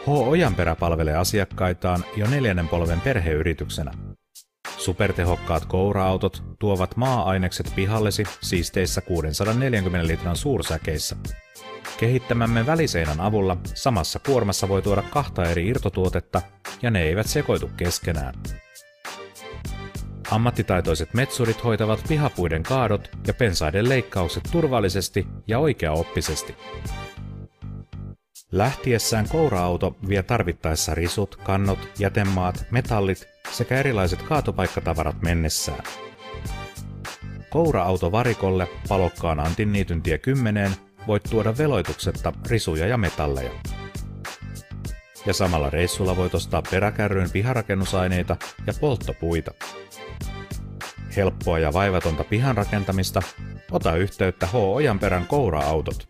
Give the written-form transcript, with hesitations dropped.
Ojanperä palvelee asiakkaitaan jo 4. polven perheyrityksenä. Supertehokkaat koura-autot tuovat maa-ainekset pihallesi siisteissä 640 litran suursäkeissä. Kehittämämme väliseinän avulla samassa kuormassa voi tuoda 2 eri irtotuotetta ja ne eivät sekoitu keskenään. Ammattitaitoiset metsurit hoitavat pihapuiden kaadot ja pensaiden leikkaukset turvallisesti ja oikeaoppisesti. Lähtiessään koura-auto vie tarvittaessa risut, kannot, jätemaat, metallit sekä erilaiset kaatopaikkatavarat mennessään. Koura-auto varikolle Palokkaan Antinniityntie 10 voit tuoda veloituksetta risuja ja metalleja. Ja samalla reissulla voit ostaa peräkärryn piharakennusaineita ja polttopuita. Helppoa ja vaivatonta pihan rakentamista, ota yhteyttä Ojanperän koura-autot.